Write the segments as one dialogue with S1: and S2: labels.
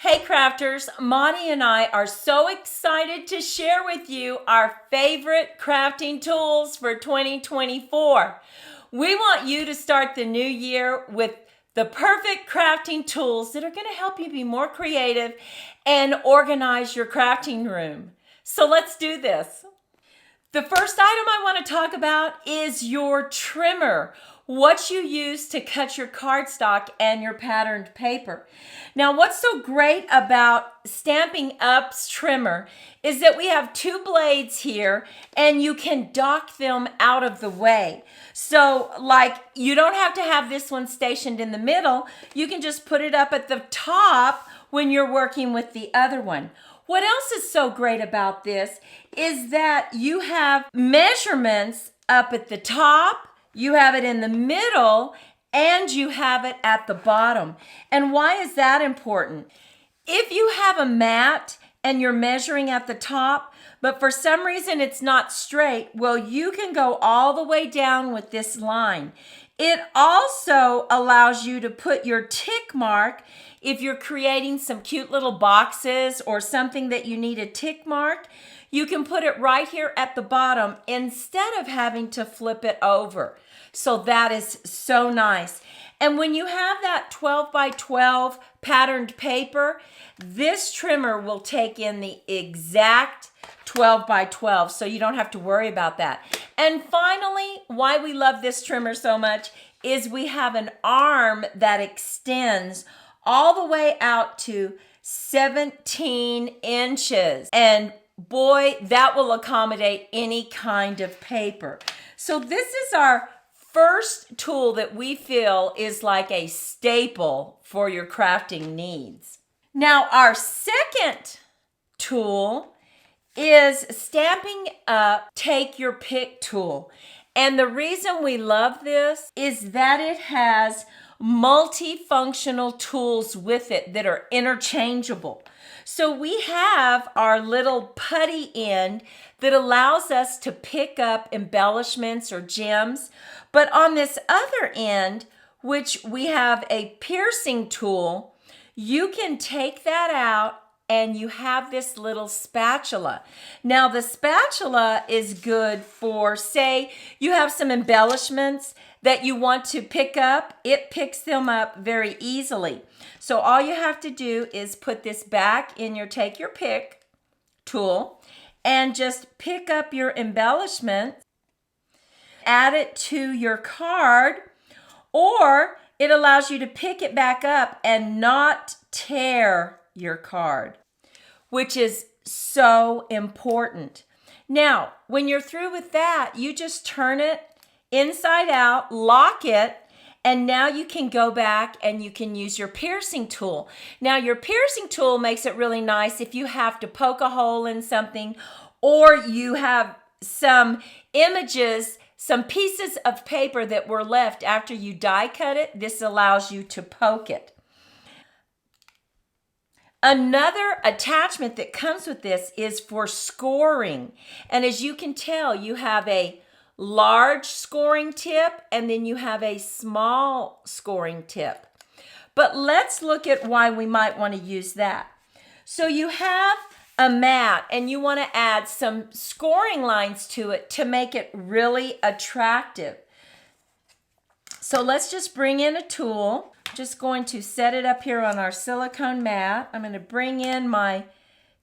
S1: Hey crafters, Monty and I are so excited to share with you our favorite crafting tools for 2024. We want you to start the new year with the perfect crafting tools that are going to help you be more creative and organize your crafting room. So let's do this. The first item I want to talk about is your trimmer, what you use to cut your cardstock and your patterned paper. Now, what's so great about Stampin' Up's trimmer is that we have two blades here and you can dock them out of the way. So, you don't have to have this one stationed in the middle. You can just put it up at the top when you're working with the other one. What else is so great about this is that you have measurements up at the top, you have it in the middle, and you have it at the bottom. And why is that important? If you have a mat and you're measuring at the top, but for some reason it's not straight, well, you can go all the way down with this line. It also allows you to put your tick mark if you're creating some cute little boxes or something that you need a tick mark. You can put it right here at the bottom instead of having to flip it over. So that is so nice. And when you have that 12 by 12 patterned paper, this trimmer will take in the exact 12 by 12, so you don't have to worry about that. And finally, why we love this trimmer so much is we have an arm that extends all the way out to 17 inches. And boy, that will accommodate any kind of paper. So this is our first tool that we feel is like a staple for your crafting needs. Now, our second tool is Stampin' Up Take Your Pick tool. And the reason we love this is that it has multifunctional tools with it that are interchangeable. So we have our little putty end that allows us to pick up embellishments or gems. But on this other end, which we have a piercing tool, you can take that out and you have this little spatula. Now the spatula is good for, say, you have some embellishments that you want to pick up. It picks them up very easily. So all you have to do is put this back in your Take Your Pick tool and just pick up your embellishment, add it to your card, or it allows you to pick it back up and not tear your card, which is so important. Now, when you're through with that, you just turn it inside out, lock it, and now you can go back and you can use your piercing tool. Now, your piercing tool makes it really nice if you have to poke a hole in something or you have some images, some pieces of paper that were left after you die cut it. This allows you to poke it. Another attachment that comes with this is for scoring. And as you can tell, you have a large scoring tip and then you have a small scoring tip. But let's look at why we might want to use that. So you have a mat and you want to add some scoring lines to it to make it really attractive. So let's just bring in a tool. Just going to set it up here on our silicone mat. I'm going to bring in my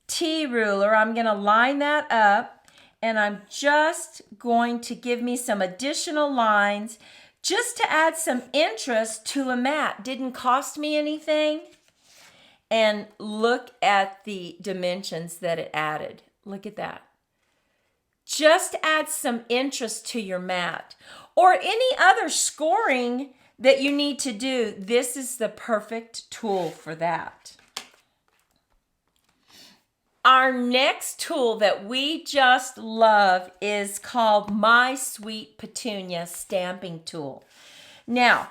S1: T-ruler. I'm going to line that up and I'm just going to give me some additional lines just to add some interest to a mat. Didn't cost me anything. And look at the dimensions that it added. Look at that. Just add some interest to your mat or any other scoring that you need to do. This is the perfect tool for that. Our next tool that we just love is called My Sweet Petunia Stamping Tool. Now,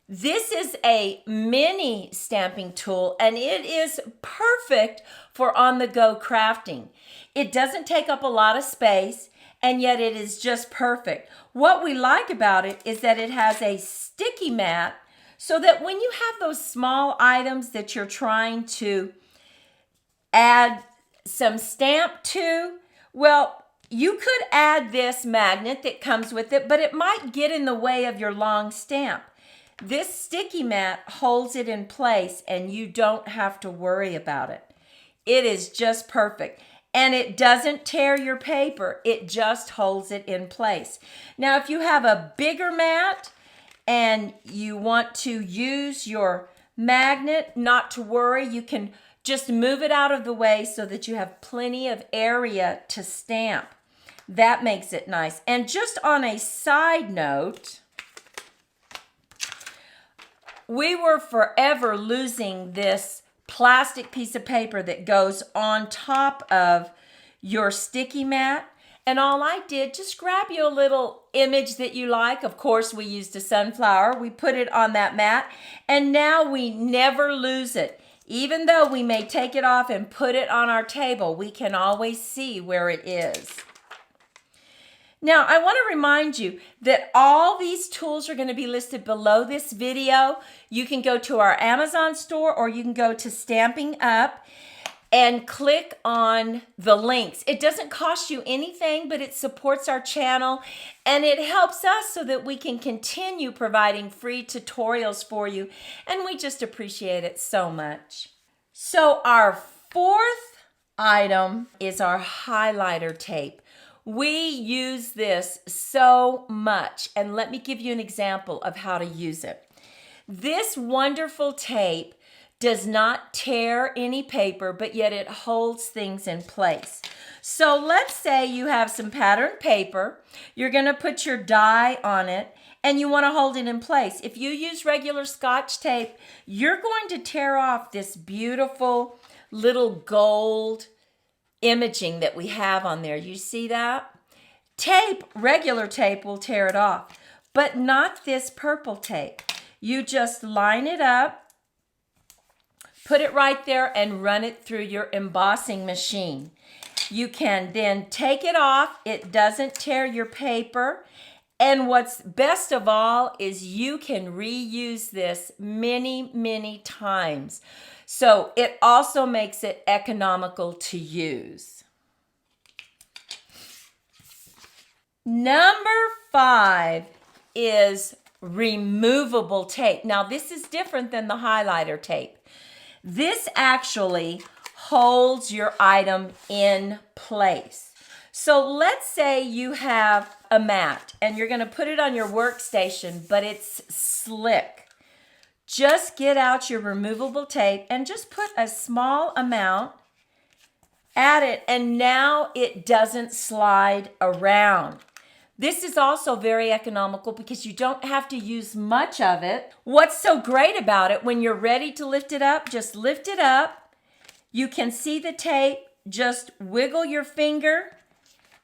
S1: this is a mini stamping tool and it is perfect for on-the-go crafting. It doesn't take up a lot of space and yet it is just perfect. What we like about it is that it has a sticky mat so that when you have those small items that you're trying to add some stamp to? Well, you could add this magnet that comes with it, but it might get in the way of your long stamp. This sticky mat holds it in place and you don't have to worry about it. It is just perfect. And it doesn't tear your paper. It just holds it in place. Now, if you have a bigger mat and you want to use your magnet, not to worry, you can just move it out of the way so that you have plenty of area to stamp. That makes it nice. And just on a side note, we were forever losing this plastic piece of paper that goes on top of your sticky mat. And all I did, just grab you a little image that you like. Of course, we used a sunflower. We put it on that mat, and now we never lose it. Even though we may take it off and put it on our table, we can always see where it is. Now, I want to remind you that all these tools are going to be listed below this video. You can go to our Amazon store or you can go to Stampin' Up and click on the links. It doesn't cost you anything, but it supports our channel and it helps us so that we can continue providing free tutorials for you, and we just appreciate it so much. So our fourth item is our highlighter tape. We use this so much, and let me give you an example of how to use it. This wonderful tape does not tear any paper, but yet it holds things in place. So let's say you have some patterned paper, you're going to put your die on it, and you want to hold it in place. If you use regular Scotch tape, you're going to tear off this beautiful little gold imaging that we have on there. You see that? Tape, regular tape will tear it off, but not this purple tape. You just line it up, put it right there, and run it through your embossing machine. You can then take it off. It doesn't tear your paper. And what's best of all is you can reuse this many, many times. So it also makes it economical to use. Number 5 is removable tape. Now this is different than the highlighter tape. This actually holds your item in place. So let's say you have a mat and you're going to put it on your workstation, but it's slick. Just get out your removable tape and just put a small amount, add it, and now it doesn't slide around. This is also very economical because you don't have to use much of it. What's so great about it, when you're ready to lift it up, just lift it up. You can see the tape, just wiggle your finger.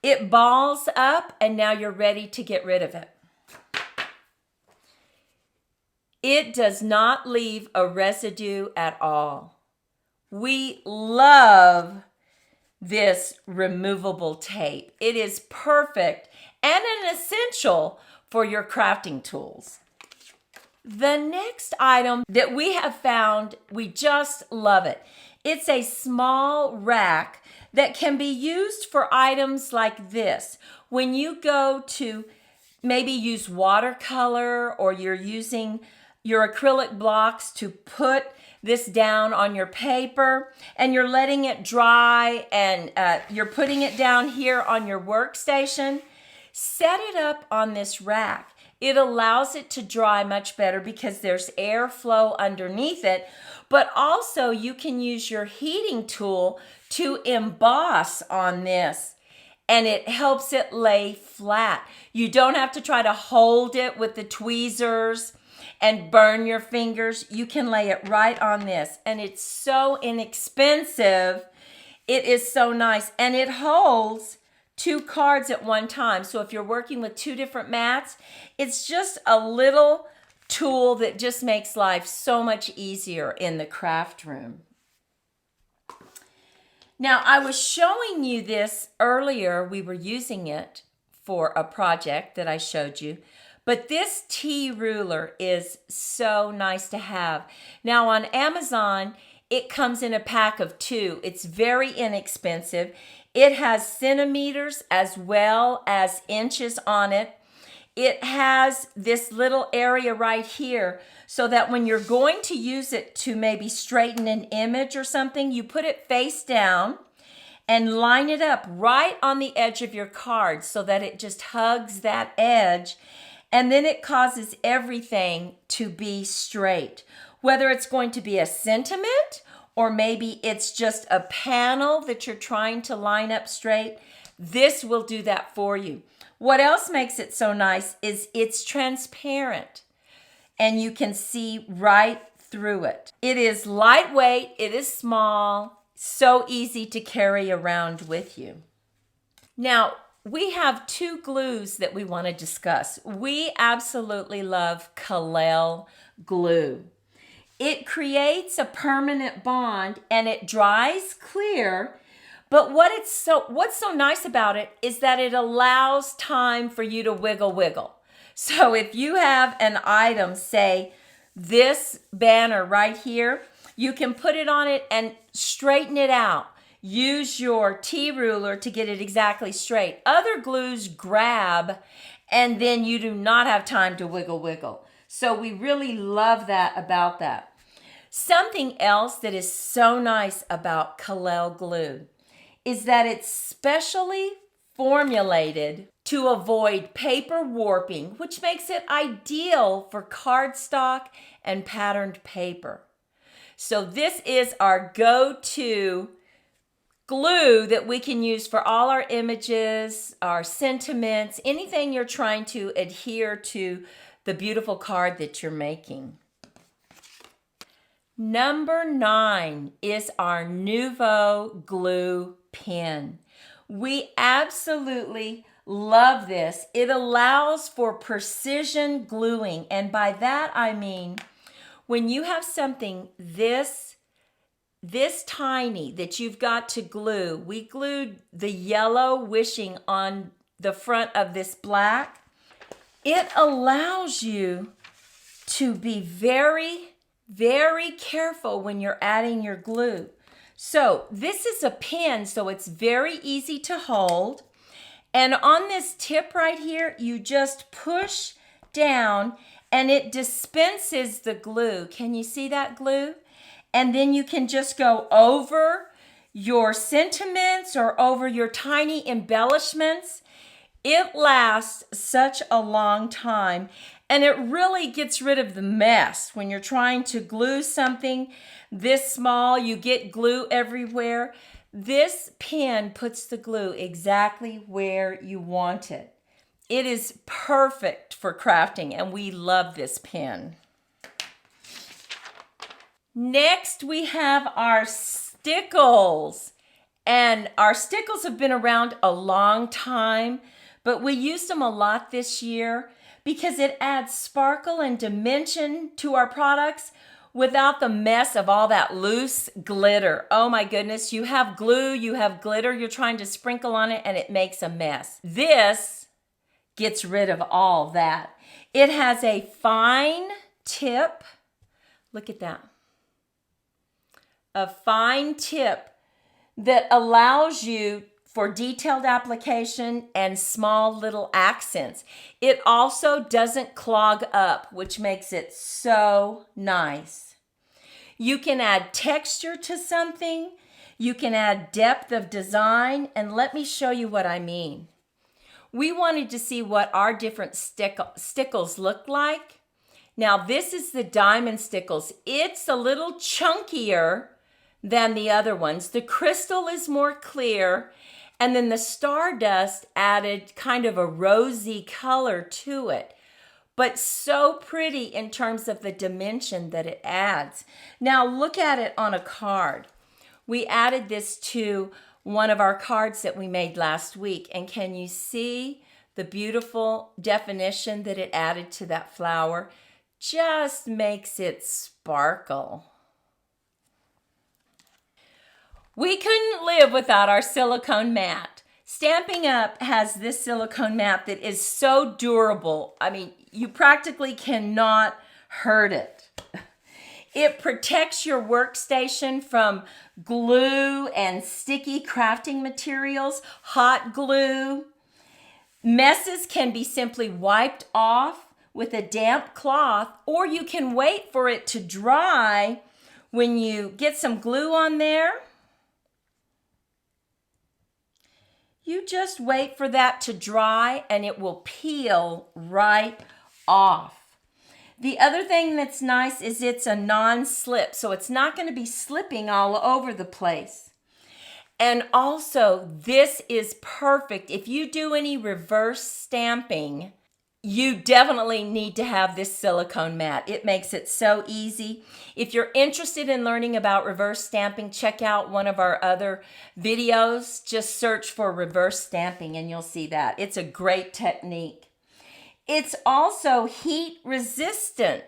S1: It balls up, and now you're ready to get rid of it. It does not leave a residue at all. We love this removable tape. It is perfect and an essential for your crafting tools. The next item that we have found, we just love it. It's a small rack that can be used for items like this. When you go to maybe use watercolor, or you're using your acrylic blocks to put this down on your paper and you're letting it dry, and you're putting it down here on your workstation, set it up on this rack. It allows it to dry much better because there's airflow underneath it, but also you can use your heating tool to emboss on this, and it helps it lay flat. You don't have to try to hold it with the tweezers and burn your fingers. You can lay it right on this, and it's so inexpensive. It is so nice, and it holds 2 cards at one time. So if you're working with 2 different mats, it's just a little tool that just makes life so much easier in the craft room. Now, I was showing you this earlier. We were using it for a project that I showed you. But this T ruler is so nice to have. Now on Amazon, It comes in a pack of 2. It's very inexpensive. It has centimeters as well as inches on it. It has this little area right here so that when you're going to use it to maybe straighten an image or something, you put it face down and line it up right on the edge of your card so that it just hugs that edge, and then it causes everything to be straight. Whether it's going to be a sentiment or maybe it's just a panel that you're trying to line up straight, this will do that for you. What else makes it so nice is it's transparent and you can see right through it. It is lightweight, it is small, so easy to carry around with you. Now, we have 2 glues that we want to discuss. We absolutely love Kalel glue. It creates a permanent bond and it dries clear, but what's so nice about it is that it allows time for you to wiggle. So if you have an item, say this banner right here, you can put it on it and straighten it out. Use your T-ruler to get it exactly straight. Other glues grab and then you do not have time to wiggle. So we really love that about that. Something else that is so nice about Kalel glue is that it's specially formulated to avoid paper warping, which makes it ideal for cardstock and patterned paper. So this is our go-to glue that we can use for all our images, our sentiments, anything you're trying to adhere to the beautiful card that you're making. Number 9 is our Nuvo glue pen. We absolutely love this. It allows for precision gluing, and by that I mean when you have something this tiny that you've got to glue. We glued the yellow wishing on the front of this black. It allows you to be very, very careful when you're adding your glue. So this is a pen, so it's very easy to hold. And on this tip right here, you just push down and it dispenses the glue. Can you see that glue? And then you can just go over your sentiments or over your tiny embellishments. It lasts such a long time, and it really gets rid of the mess. When you're trying to glue something this small, you get glue everywhere. This pen puts the glue exactly where you want it. It is perfect for crafting, and we love this pen. Next, we have our Stickles. And our Stickles have been around a long time, but we used them a lot this year because it adds sparkle and dimension to our products without the mess of all that loose glitter. Oh my goodness, you have glue, you have glitter, you're trying to sprinkle on it and it makes a mess. This gets rid of all that. It has a fine tip. Look at that. A fine tip that allows you for detailed application and small little accents. It also doesn't clog up, which makes it so nice. You can add texture to something. You can add depth of design, and let me show you what I mean. We wanted to see what our different Stickles look like. Now, this is the Diamond Stickles. It's a little chunkier than the other ones. The crystal is more clear, and then the Stardust added kind of a rosy color to it, but so pretty in terms of the dimension that it adds. Now look at it on a card. We added this to one of our cards that we made last week, and can you see the beautiful definition that it added to that flower? Just makes it sparkle. We couldn't live without our silicone mat. Stampin' Up! Has this silicone mat that is so durable. I mean, you practically cannot hurt it. It protects your workstation from glue and sticky crafting materials, hot glue. Messes can be simply wiped off with a damp cloth, or you can wait for it to dry. When you get some glue on there, you just wait for that to dry and it will peel right off. The other thing that's nice is it's a non-slip, so it's not going to be slipping all over the place. And also, this is perfect. If you do any reverse stamping, you definitely need to have this silicone mat. It makes it so easy. If you're interested in learning about reverse stamping, check out one of our other videos. Just search for reverse stamping and you'll see that. It's a great technique. It's also heat resistant.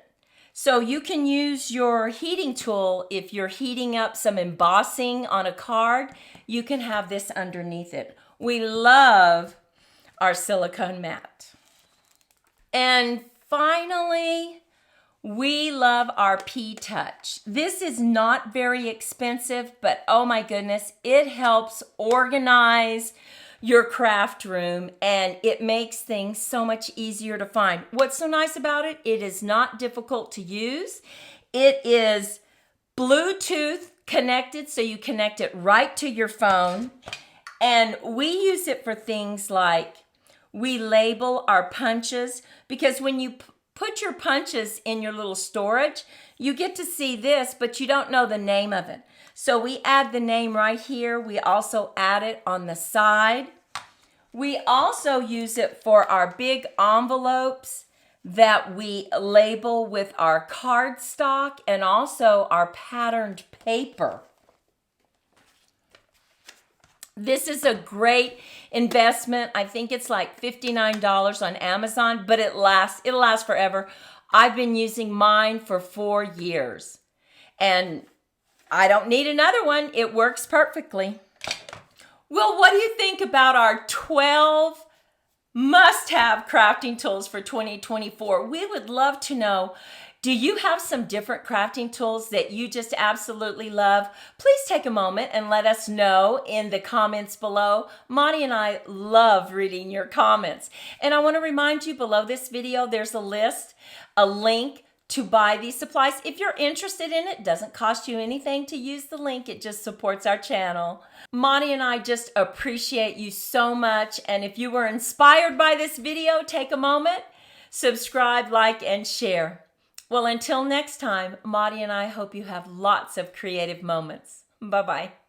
S1: So you can use your heating tool if you're heating up some embossing on a card. You can have this underneath it. We love our silicone mat. And finally, we love our Pea Touch. This is not very expensive, but oh my goodness, it helps organize your craft room and it makes things so much easier to find. What's so nice about it? It is not difficult to use. It is Bluetooth connected, so you connect it right to your phone. And we use it for things like we label our punches, because when you put your punches in your little storage, you get to see this, but you don't know the name of it. So we add the name right here. We also add it on the side. We also use it for our big envelopes that we label with our cardstock and also our patterned paper. This is a great investment. I think it's like $59 on Amazon, but it'll last forever. I've been using mine for 4 years and I don't need another one. It works perfectly. Well, what do you think about our 12 must-have crafting tools for 2024? We would love to know, do you have some different crafting tools that you just absolutely love? Please take a moment and let us know in the comments below. Monty and I love reading your comments. And I want to remind you, below this video, there's a link to buy these supplies. If you're interested in it, doesn't cost you anything to use the link. It just supports our channel. Monty and I just appreciate you so much. And if you were inspired by this video, take a moment, subscribe, like, and share. Well, until next time, Monty and I hope you have lots of creative moments. Bye-bye.